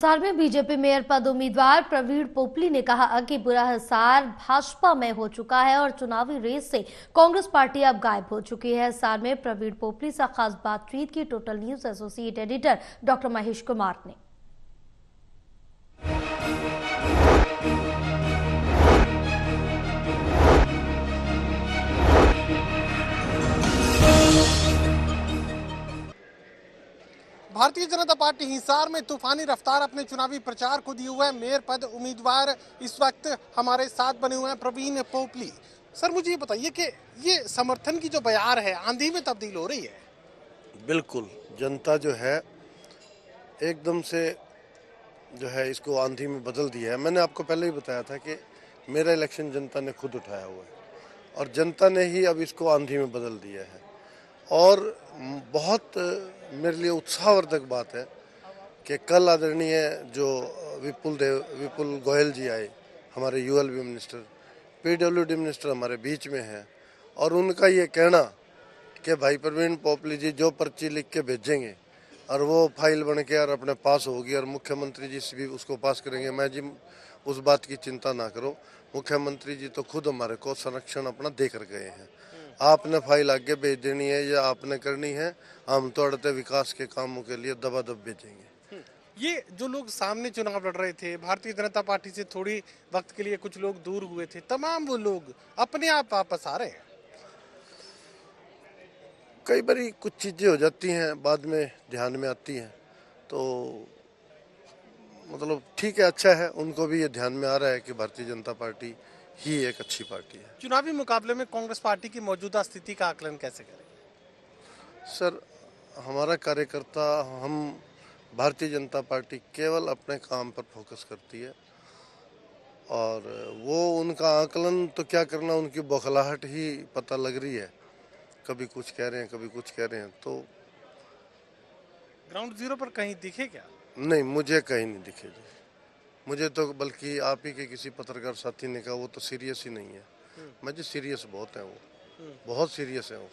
हिसार में BJP mayor पद उम्मीदवार प्रवीण पोपली ने कहा कि पूरा हिसार भाजपा में हो चुका है और चुनावी रेस से कांग्रेस पार्टी अब गायब हो चुकी है। हिसार में प्रवीण पोपली से खास बातचीत की total news associate editor doctor Mahesh Kumar ने। भारतीय जनता पार्टी हिसार में तूफानी रफ्तार अपने चुनावी प्रचार को दिए हुए है। मेयर पद उम्मीदवार इस वक्त हमारे साथ बने हुए हैं प्रवीण पोपली। सर, मुझे ये बताइए कि ये समर्थन की जो बयार है आंधी में तब्दील हो रही है। बिल्कुल, जनता जो है एकदम से जो है इसको आंधी में बदल दिया है। मैंने आपको पहले ही बताया था कि मेरा इलेक्शन जनता ने खुद उठाया हुआ है और जनता ने ही अब इसको आंधी में बदल दिया है। और बहुत मेरे लिए उत्साहवर्धक बात है कि कल आदरणीय जो विपुल गोयल जी आए, हमारे यूएलबी मिनिस्टर, पीडब्ल्यूडी मिनिस्टर हमारे बीच में है और उनका ये कहना कि भाई प्रवीण पोपली जी जो पर्ची लिख के भेजेंगे और वो फाइल बन के और अपने पास होगी और मुख्यमंत्री जी से भी उसको पास करेंगे। मैं जी उस बात की चिंता ना करो, मुख्यमंत्री जी तो खुद हमारे को संरक्षण अपना दे कर गए हैं। आपने फाइल आगे भेज देनी है या आपने करनी है, हम तो अड़ते विकास के कामों के लिए दबादब भेजेंगे। ये जो लोग सामने चुनाव लड़ रहे थे, भारतीय जनता पार्टी से थोड़ी वक्त के लिए कुछ लोग दूर हुए थे, तमाम वो लोग अपने आप वापस आ रहे हैं। कई बार कुछ चीजें हो जाती हैं, बाद में ध्यान में आती हैं, तो मतलब ठीक है, अच्छा है, उनको भी ये ध्यान में आ रहा है कि भारतीय जनता पार्टी ही एक अच्छी पार्टी है। चुनावी मुकाबले में कांग्रेस पार्टी की मौजूदा स्थिति का आकलन कैसे करें? सर, हमारा कार्यकर्ता, हम भारतीय जनता पार्टी केवल अपने काम पर फोकस करती है और वो उनका आकलन तो क्या करना, उनकी बौखलाहट ही पता लग रही है। कभी कुछ कह रहे हैं, कभी कुछ कह रहे हैं, तो ग्राउंड जीरो पर कहीं दिखे क्या? नहीं, मुझे कहीं नहीं दिखे जी। मुझे तो बल्कि आप ही के किसी पत्रकार साथी ने कहा वो तो सीरियस ही नहीं है। मैं जी सीरियस बहुत है, वो बहुत सीरियस है वो,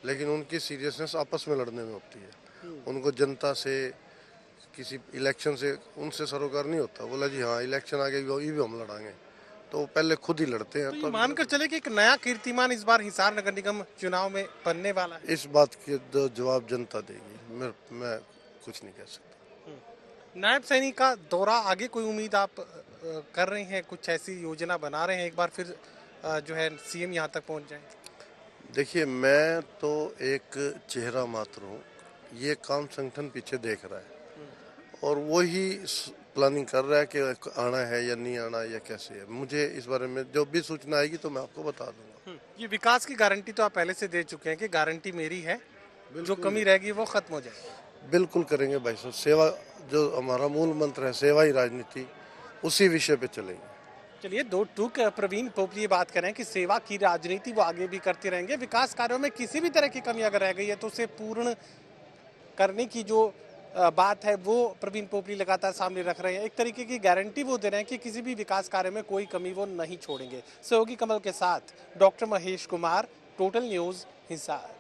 लेकिन उनकी सीरियसनेस आपस में लड़ने में होती है। उनको जनता से, किसी इलेक्शन से उनसे सरोकार नहीं होता। बोला जी हाँ इलेक्शन आ गई भी हम लड़ाएंगे, तो पहले खुद ही लड़ते हैं। तो मानकर चले कि एक नया कीर्तिमान इस बार हिसार नगर निगम चुनाव में बनने वाला है। इस बात के जवाब जनता देगी, मैं कुछ नहीं कह सकता। नायब सैनिक का दौरा आगे कोई उम्मीद आप कर रहे हैं, कुछ ऐसी योजना बना रहे हैं एक बार फिर जो है सीएम यहाँ तक पहुँच जाए? देखिए, मैं तो एक चेहरा मात्र हूँ, ये काम संगठन पीछे देख रहा है और वही प्लानिंग कर रहा है कि आना है या नहीं आना या कैसे है। मुझे इस बारे में जो भी सूचना आएगी तो मैं आपको बता दूंगा। ये विकास की गारंटी तो आप पहले से दे चुके हैं कि गारंटी मेरी है, जो कमी रहेगी वो खत्म हो जाएगी। बिल्कुल करेंगे भाई साहब, सेवा जो हमारा मूल मंत्र है, सेवा ही राजनीति, उसी विषय पे चलेंगे। चलिए, दो टूक प्रवीण पोपली ये बात करें कि सेवा की राजनीति वो आगे भी करते रहेंगे। विकास कार्यों में किसी भी तरह की कमी अगर रह गई है तो उसे पूर्ण करने की जो बात है वो प्रवीण पोपली लगातार सामने रख रहे हैं। एक तरीके की गारंटी वो दे रहे हैं कि किसी भी विकास कार्य में कोई कमी वो नहीं छोड़ेंगे। सहयोगी कमल के साथ doctor Mahesh Kumar, total news, Hisar.